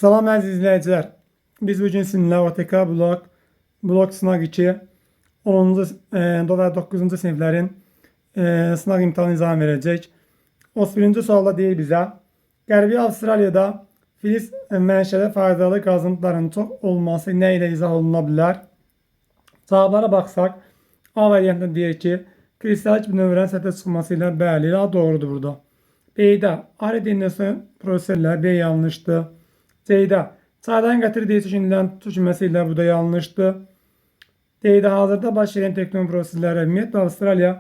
Salam əziz izləyicilər. Biz bugün sizinlə OTK blok sınaq 2 10-cu və 9-cu siniflərin sınaq imtahanı izahını verəcək. 31-ci sualda deyir bizə, Qərbi Avstraliyada filiz mənşəli faydalı qazıntıların çox olması nə ilə izah oluna bilər? Cavablara baxsaq, A variantında deyir ki, kristalik bir nömrənin səthə çıxması ilə bəli, A doğrudur burada. B-də aerodinasyon proseslə B yanlışdır. C-də çaydan gətirdiyi çəkinilərin tökülməsi ilə bu da yanlışdır. D-də hazırda baş verən tektonik proseslərə ümumiyyətlə Avstraliya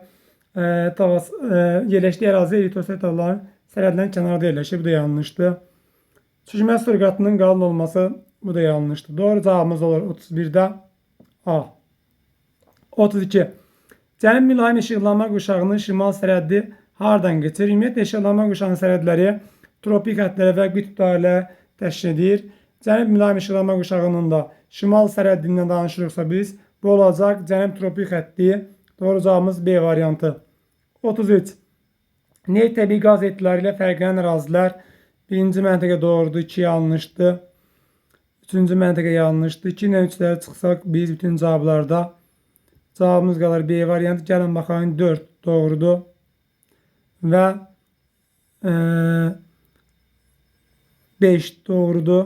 yerləşdiyi ərazi litosfer dağlarının sərhədlərin kənarında yerləşir. Bu da yanlışdır. Çəkilmə sürətinin qalın olması bu da yanlışdır. Doğru cavabımız olur 31-də A. 32. Cənub mülayim işıqlanma quşağının şimal sərhəddi hardan keçir? Ümumiyyətlə işıqlanma quşağının sərhədləri tropik həddlərə və qütblərə ilə təşkil edir. Cənub mülayim işıqlanma quşağının da şimal sərhəddindən danışırıqsa biz, bu olacaq cənub tropik həddi. Doğru cavabımız B variantı. 33. Neft təbii qaz etkiləri ilə fərqlənən ərazilər. Birinci məntəqə doğrudur, 2 yanlışdır. Üçüncü məntəqə yanlışdır. 2 ilə 3'ləri çıxsaq biz bütün cavablarda cavabımız qalır B variantı. Gəlin baxayın, 4 doğrudur. Və 5 doğrudur.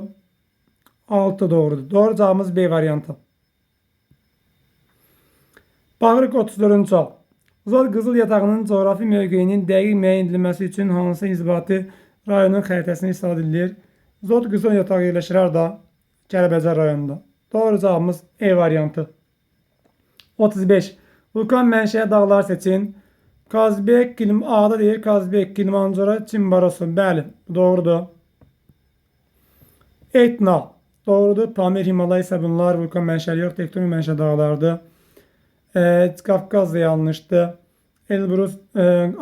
6 doğrudur. Doğru cavabımız B variantı. Bağırıq 34-cü sual. Zod qızıl yatağının coğrafi mövqeyinin dəqiq müəyyən edilməsi üçün hansı inzibati rayonun xəritəsini istifadə edilir? Zod qızıl yatağı yerləşir harda? Kəlbəcər rayonunda. Doğru cavabımız E variantı. 35. Vulkan mənşəli dağlar seçin. Kazbek, A'da deyir Kazbek, Kilimanjaro, Çimborazo. Bəli, doğrudur. Etna doğrudur. Pamir, Himalay isə bunlar vulkan mənşəli yox, tektonik mənşəli dağlardır. Qafqaz da yanlışdır. Elbrus,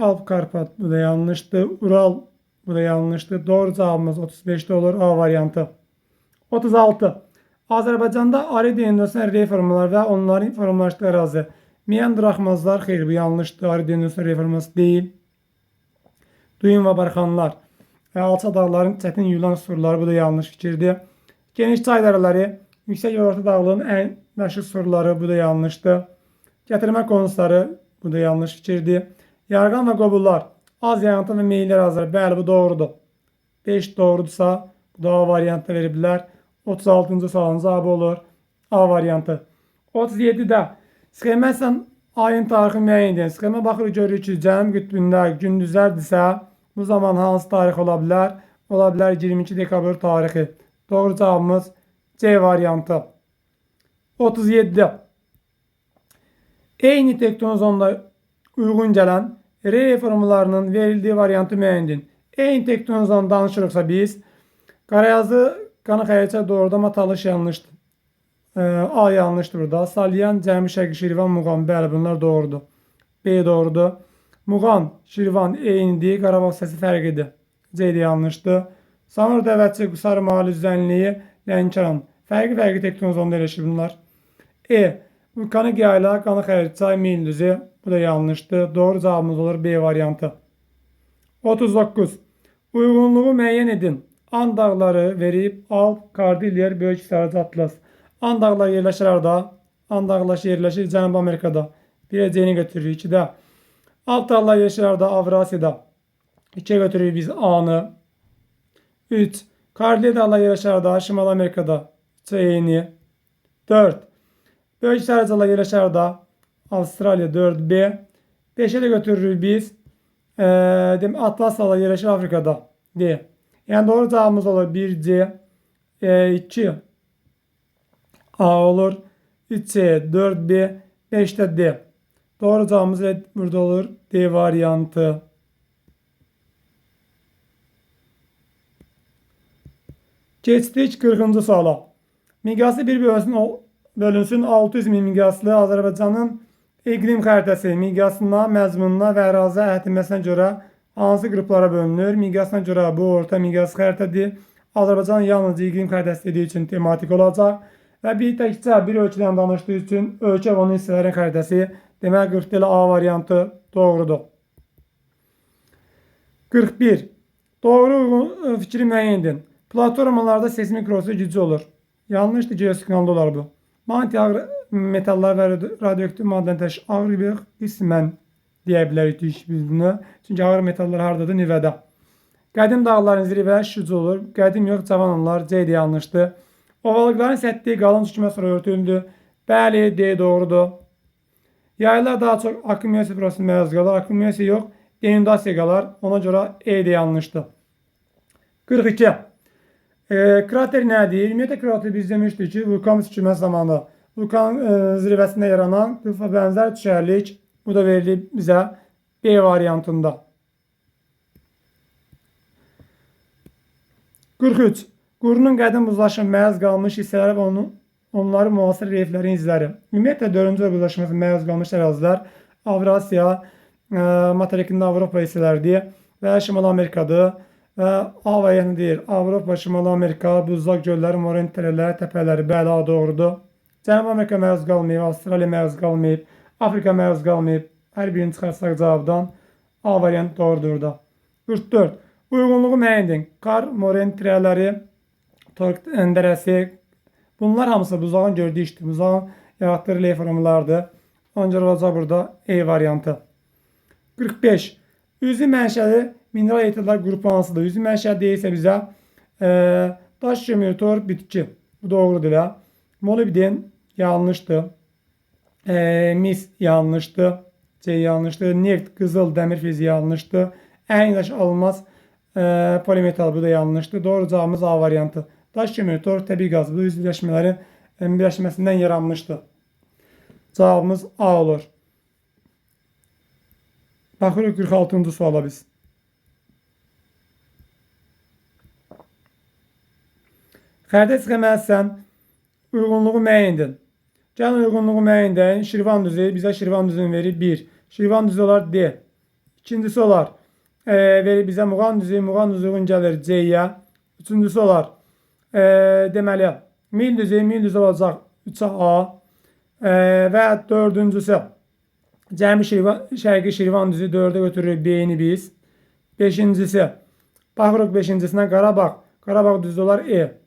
Alp Karpat bu da yanlışdır. Ural bu da yanlışdır. Doğru cavabımız 35'te olur. A variantı. 36. Azərbaycanda aerodinasyon reformalar və onların formalaşdığı ərazi. Meandr axmazlar, xeyr bu yanlışdır. Aerodinasyon reforması deyil. Duyun və barxanlar. Alça dağların çətin yulan surları bu da yanlış fikirdir. Geniş çay dərələri, yüksək və orta dağlığın ən məşhur surları bu da yanlışdır. Gətirmə konusları bu da yanlış fikirdir. Yarğan və qobullar, az yağıntı və meyilli ərazilər. Bəli, bu doğrudur. 5 doğrudursa bu da A variantı veriblər. 36-cı sualın cavabı olur A variantı. 37-də sxemə ayın tarixi müəyyən edin. Sxemə baxırıq, görürük ki, cənub qütbündə gündüzlərdirsə bu zaman hansı tarix ola bilər? Ola bilər 22 dekabr tarixi. Doğru cavabımız C variantı. 37. Eyni tektonik zonda uyğun gələn R formlarının verildiyi variantı müəyyən edin. Eyni tektonik zonda danışırıqsa biz, Qarayazı, Qanaxayacaq doğrudur, amma Talış yanlışdır. A yanlışdır burada. Salyan, Cəmi Şərqi, Şirvan, Muğan. Bəli, bunlar doğrudur. B doğrudur. Muğan, Şirvan eynidir. Qarabağ səsi fərqidir. C də yanlışdır. Samur Dəvətçi, Qusar, Mahalı, Düzənliyi, Lənkəran. Fərqli tektonik zonda yerləşir bunlar. E. Vulkanik yayla, Qanaxayacaq, Mildüzü. Bu da yanlışdır. Doğru cavabımız olur B variantı. 39. Uyğunluğu müəyyən edin. And dağları verib Alp, Kordilyer, Böyük Sarıcı, Atlas. And dağları yerləşir harda? And dağları yerləşir Cənubi Amerikada. 1-ə C-ni götürürük. 2-də Alp dağları yerləşir harda? Avrasiyada. 2-ə götürürük biz A-nı. 3. Kordilyer dağları yerləşir harda? Şimal Amerikada. C-ni. 4. Böyük Sarıcı yerləşir harda? Avustraliya. 4B. 5'ə də götürürük biz. Atlas dağları yerləşir Afrikada. D. Yəni doğru cavabımız olur 1C, 2 A olur, 3C, 4B, 5'te D. Doğru cavabımız burada olur D variantı. Keçdik 40-cı suala. Miqyası bir bölünsün 600 min miqyaslı Azərbaycanın iqlim xəritəsi miqyasına, məzmununa və ərazi əhatəməsinə görə hansı qruplara bölünür? Miqyasına görə bu orta miqyas xəritədir. Azərbaycan yalnızca iqlim xəritəsi dediyi üçün tematik olacaq. Və bir təkcə bir ölkədən danışdığı üçün ölkə və onun hissələrin xəritəsi. Demək 40 ilə A variantı doğrudur. 41. Doğru fikri müəyyən edin. Platformalarda seismik rotası gücü olur. Yanlışdır, geosignalda olar bu. Manyetik ağır metallar və radioaktiv maddəni təşkil ağır bir qismən deyə bilərik biz bunu. Çünki ağır metallar hardadır? Nüvədə. Qədim dağların zirvələri şüc olur. Qədim yox, cavan onlar. C də yanlışdır. Ovalıqların səthi qalın çəkmə sonra örtüldü. Bəli, D doğrudur. Yaylar daha çox akkumulasiya prosesində məruz qalır. Akkumulasiya yox, denudasiya qalar. Ona görə E də yanlışdır. 42. Krater nədir? Ümumiyyətlə krater biz demişdik ki, vulkan püskürməsi zamanı vulkan zirvəsində yaranan qılfa bənzər düşərlik. Bu da verilib bizə B variantında. 43. Qurunun qədim buzlaşma məruz qalmış hissələri və onları müasir relyeflərin izləri. Ümumiyyətlə 4-cü buzlaşması məruz qalmış ərazilər Avrasiya, materikində Avropa hissələridir və Şimali Amerikadır. Və A variantı deyir. Avropa, Şimali Amerika, buzlaq gölləri, moren tərələri, təpələri. Bəli, A doğrudur. Cənubi Amerika məruz qalmayıb, Avstraliya məruz qalmayıb, Afrika məruz qalmayıb. Hər birini çıxarsaq cavabdan A variantı doğrudur da. 44. Uyğunluğu müəyyən edin. Qar, moren tərələri, tork dərəsi. Bunlar hamısı buzlağın gördüyü işdir. Buzlağın yaratdığı relyef formalardır. Ancaq olacaq burada E variantı. 45. Üzü mənşəli mineral ehtiyatlar qrupu hansıdır? Üzü mənşəli deyilsə bizə daş, kömür, torf, bitki. Bu doğrudur da. Molibden yanlışdır. Mis yanlışdır. C yanlışdır. Neft, qızıl, dəmir fiziği yanlışdır. Ən daş alınmaz polimetal, bu da yanlışdır. Doğru cavabımız A variantı. Daş, kömür, torf, təbii qaz. Bu üz birləşmələrin birləşməsindən yaranmışdır. Cavabımız A olur. Baxırıq 46-cı suala biz. Xəritə çıxəməzsən, uyğunluğu müəyyən edin. Gəlin uyğunluğu müəyyən edin. Şirvan düzü, bizə Şirvan düzünü verir 1. Şirvan düzü olar D. İkincisi olar, verir bizə Muğan düzü uyğun gəlir C-yə. Üçüncüsü olar, deməli, Mil düzü olacaq 3-ə A. Və dördüncüsü, Cəmi Şərqi Şirvan düzü 4-ə götürürük B-ni biz. Beşincisi, baxırıq beşincisinə Qarabağ. Qarabağ düzü olar E.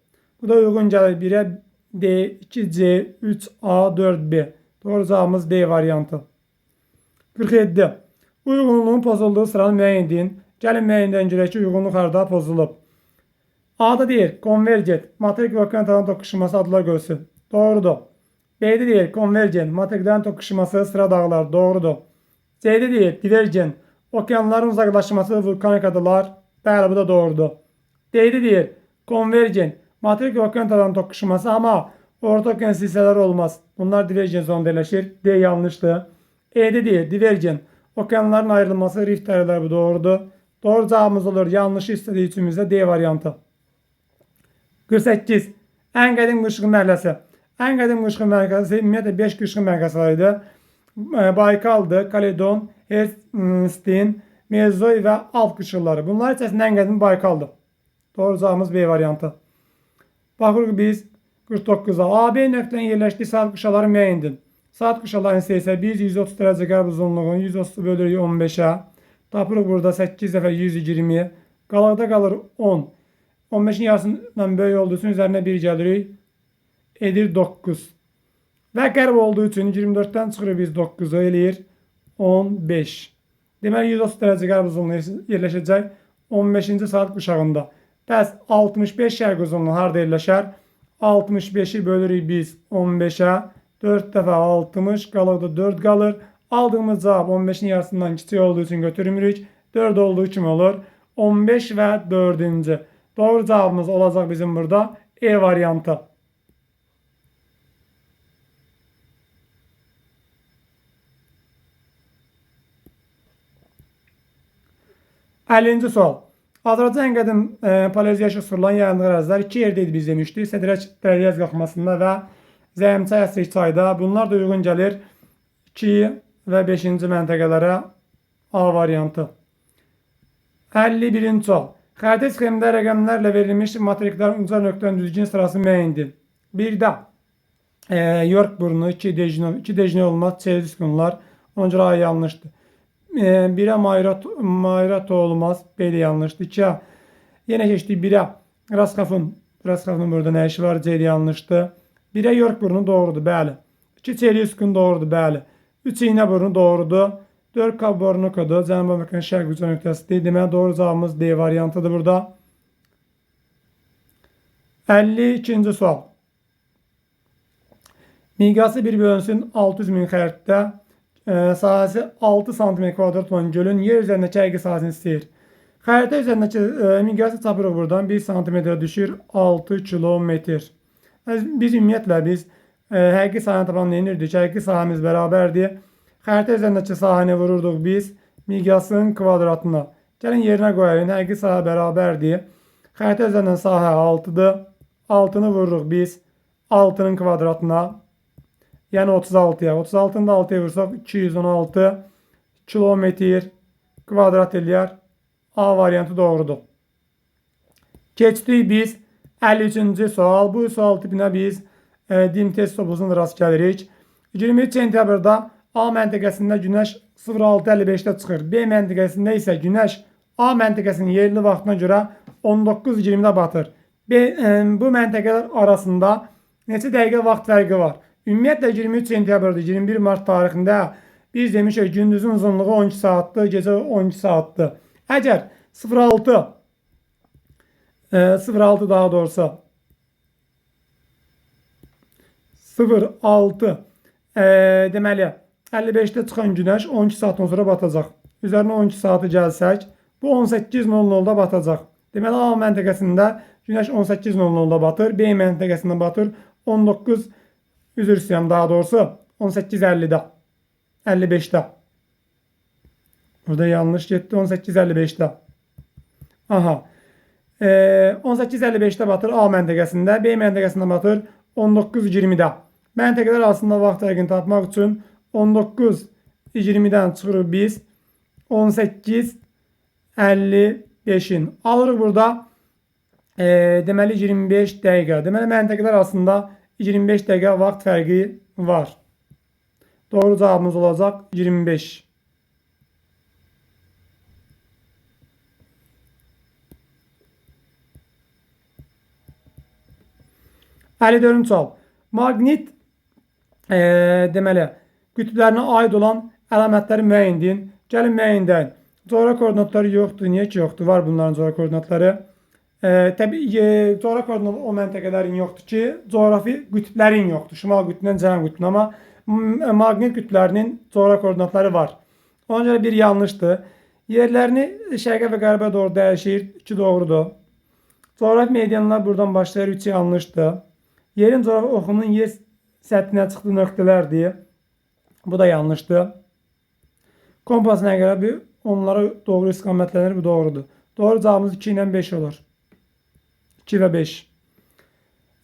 Bu da uyğun gəlir 1-ə D, 2C, 3A, 4B. Doğru cavabımız D variantı. 47. Uyğunluğun pozulduğu sıranı müəyyən edin. Gəlin müəyyən edən görək ki, uyğunluq harada pozulub. A-da deyir, konvergent, materik və konvergent toqquşması adlar görsün. Doğrudur. B-də deyir, konvergent, materiklərin toqquşması sıra dağlar. Doğrudur. C-də deyir, divergent, okeanların uzaqlaşması vulkanik adalar. Bəli, bu da doğrudur. D-də deyir, konvergent, materik və okeanların toqquşması, amma orta okyanus hissələri olmaz. Bunlar divergent zonda yerləşir. D yanlışdır. E-də deyir, divergent, okeanların ayrılması rift tərəfləri, bu doğrudur. Doğru cavabımız olur. Yanlışı istədiyi üçün bizə D variantı. 48. Ən qədim qışqın mərhələsi. Ən qədim qışqın mərhələsi ümumiyyətlə 5 qışqın mərhələsi var idi. Baykaldır, Kaledon, Herstin, Mezoy və Alp qışqınları. Bunlar içərisində ən qədim Baykaldır. Doğru cavabımız B variantı. Baxırıq biz 49-a. AB nöqtənin yerləşdiyi saat quşaları müəyyən edin. Saat quşalarını isə biz 130 dərəcə qərb uzunluğunu 130 bölürük 15-ə. Tapırıq burada 8 dəfə 120. Qalaqda qalır 10. 15-in yarısından böyük olduğu üçün üzərinə 1 gəlirik. Edir 9. Və qərb olduğu üçün 24-dən çıxırıq biz 9-u eləyir 15. Deməli 130 dərəcə qərb uzunluğu yerləşəcək 15-ci saat quşağında. Bəs 65 şərq uzunluğu harada yerləşər? 65-i bölürük biz 15-ə. 4 dəfə 60, qalıqda 4 qalır. Aldığımız cavab 15-in yarısından kiçik olduğu üçün götürmürük. 4 olduğu kimi olur. 15 və 4-cü. Doğru cavabımız olacaq bizim burada E variantı. Əllinci sual. Azərbaycan ən qədim paleozoik surulan yayıldığı ərazilər 2 yerdə idi biz demişdik. Sədrək Dəriyaz qalxmasında və Zəyimçay Əsrik çayda. Bunlar da uyğun gəlir 2 və 5-ci məntəqələrə. A variantı. 51-ci sual. Xəritə sxemində rəqəmlərlə verilmiş materiklərin uca nöqtənin düzgün sırası müəyyən edin. 1-də York burnu, 2 Dejne olmaz, Çelsk bunlar. Ona görə A yanlışdır. 1-ə Mayrato olmaz, B də yanlışdır. 2-ə yenə keçdik 1-ə Raskafın burada nə işi var? C yanlışdır. 1'e York burnu doğrudur, bəli. 2 Çelyuskun doğrudur, bəli. 3 iğne burnu doğrudur. 4 Kab burnu kodu. Cənubi Amerikanın şərq ucu nöqtəsidir. Deməli doğru cavabımız D variantıdır burada. 52-ci sual. Miqyası bir bölünsün 600 min xəritdə sahəsi 6 cm kvadrat olan gölün yer üzərindəki həqiqi sahəsini istəyir. Xəritə üzərindəki miqyası tapırıq buradan 1 cm düşür 6 kilometr. Biz ümumiyyətlə həqiqi sahəni tapan nə edirdik? Həqiqi sahəmiz bərabərdir. Xəritə üzərindəki sahəni vururduq biz miqyasın kvadratına. Gəlin yerinə qoyayın. Həqiqi sahə bərabərdir. Xəritə üzərindən sahə 6'dır. 6'nı vururuq biz 6'nın kvadratına. Yəni 36'ya. 36'nı da 6'ya vursaq 216 kilometr kvadrat eləyər. A variantı doğrudur. Keçdik biz 53-cü sual. Bu sual tipinə biz din test topuzunda rast gəlirik. 23 sentyabrda A məntəqəsində günəş 06:55-də çıxır. B məntəqəsində isə günəş A məntəqəsinin yerli vaxtına görə 19:20-də batır. Bu məntəqələr arasında neçə dəqiqə vaxt fərqi var? Ümumiyyətlə 23 sentyabrda 21 mart tarixində biz demişik gündüzün uzunluğu 12 saatdır, gecə 12 saatdır. Əgər 06 daha doğrusu 06 deməli 55'də çıxan günəş 12 saatdan sonra batacaq. Üzərinə 12 saatı gəlsək, bu 18:00'da batacaq. Deməli A məntəqəsində günəş 18:00'da batır, B məntəqəsində batır 18:50'də. 55'də. Burada yanlış getdi. 18:55'də. Aha. 18:55'də batır A məntəqəsində, B məntəqəsində batır 19:20'də. Məntəqələr arasında vaxt fərqini tapmaq üçün 19:20'dən çıxırıq biz 18:55'in. Alırıq burada deməli 25 dəqiqə. Deməli məntəqələr arasında 25 dəqiqə vaxt fərqi var. Doğru cavabımız olacaq 25. Dördüncü sual. Maqnit deməli qütblərinə aid olan əlamətləri müəyyən edin. Gəlin müəyyən edin. Coğrafi koordinatları yoxdur. Niyə ki yoxdur? Var bunların coğrafi koordinatları. Təbii coğrafi koordinat o məntəqələrin yoxdur ki, coğrafi qütblərin yoxdur. Şimal qütbündən cənub qütbünə, amma maqnit qütblərinin coğrafi koordinatları var. Ona görə bir yanlışdır. Yerlərini şərqə və qərbə doğru dəyişir. 2 doğrudur. Coğrafi medianlar buradan başlayır. 3 yanlışdır. Yerin coğrafi oxunun yer səthinə çıxdığı nöqtələrdir. Bu da yanlışdır. Kompasına görə onlara doğru istiqamətlənir. Bu doğrudur. Doğru cavabımız 2 ilə 5 olur. 2 və 5.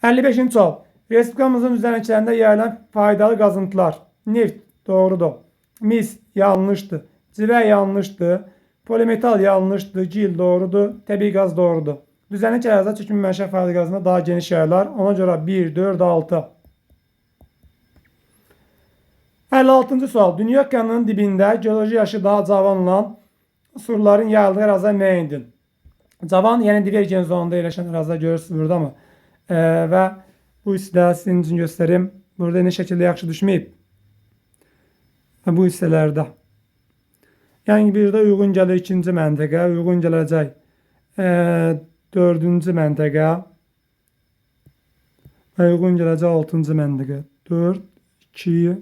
55-ci sual. Respublikamızın üzərindəkilərində yayılan faydalı qazıntılar. Neft doğrudur. Mis yanlışdır. Civə yanlışdır. Polimetal yanlışdır. Gil doğrudur. Təbii qaz doğrudur. Düzənlik ərazilər çəkimi mənşə faydalı qazında daha geniş yayılar. Ona görə 1, 4, 6. 56-cı sual. Dünya okeanının dibində geoloji yaşı daha cavan olan surların yayıldığı ərazilər müəyyən edin. Cavan, yəni divergen zonunda yerləşən ərazilər görürsünüz burada mı? Və bu hissədə sizin üçün göstərim. Burada nə şəkildə yaxşı düşməyib. Bu hissələrdə. Yəni birdə uyğun gəlir 2-ci məntəqə, uyğun gələcək 4-cü məntəqə və uyğun gələcək 6-cı məntəqə. 4, 2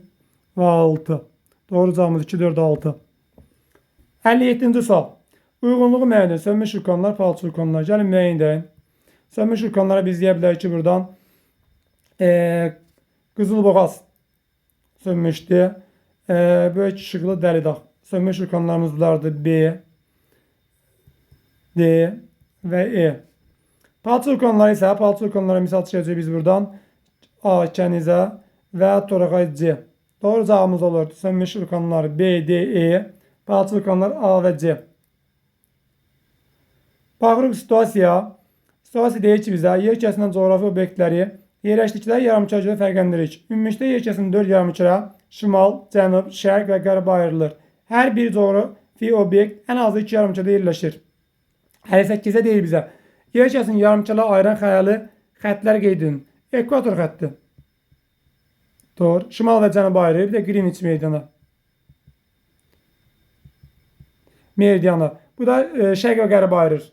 və 6. Doğru cavabımız 2, 4, 6. 57-ci sual. Uyğunluğu müəyyən edin. Sönmüş vulkanlar, palçı vulkanlar. Gəlin müəyyən edin. Sönmüş vulkanlara biz deyə bilərik ki, buradan Qızılboğaz sönmüşdür. Böyük işıqlı Dəlidağ. Sönmüş vulkanlarımız bunlardır. B, D və E. Palçı vulkanları isə, palçı vulkanlara misal çıxacaq biz buradan A, Kənizə və Torağay C. Doğru cavabımız olur. Sönmüş vulkanlar B, D, E. Palçı vulkanlar A və C. Baxırıq situasiya. Situasiya deyir ki bizə yer kəsindən coğrafi obyektləri yerləşdikləri yarımçığa görə fərqləndirir. Ümumilikdə yer kəsinin 4 yarımçığa şimal, cənub, şərq və qərb ayrılır. Hər bir coğrafi obyekt ən azı 2 yarımçıda yerləşir. 58-də deyir bizə Yer kəsini yarımçılara ayıran xəyali xəttlər qeyd edin. Ekvator xətti. Doğru. Şimal və cənubu ayırır. Bir də Greenwich meridianı. Meridianı. Bu da şərq və qərbi ayırır.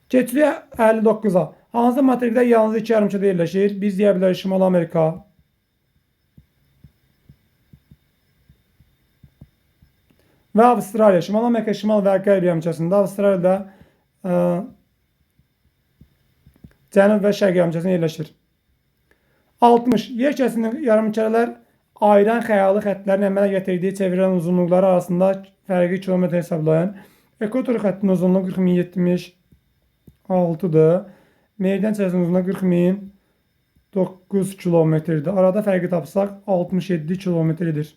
Keçirik 59-a. Hansı materikdə yalnız iki yarımçıda yerləşir? Biz deyə bilərik Şimal Amerika, və Avstraliya. Şimal Amerika, şimal və qərb yarımçasında, Avstraliyada cənub və şərq yarımçasında yerləşir. 60. Yer kəsini yarımkərələr ayıran xəyali xəttlərin əmələ gətirdiyi çevrələn uzunluqları arasında fərqi kilometr hesablayın. Ekvator xəttinin uzunluğu 40.076-dır. Meridian çizgisinin uzunluğu 40.009 kilometrdir. Arada fərqi tapsaq 67 kilometrdir.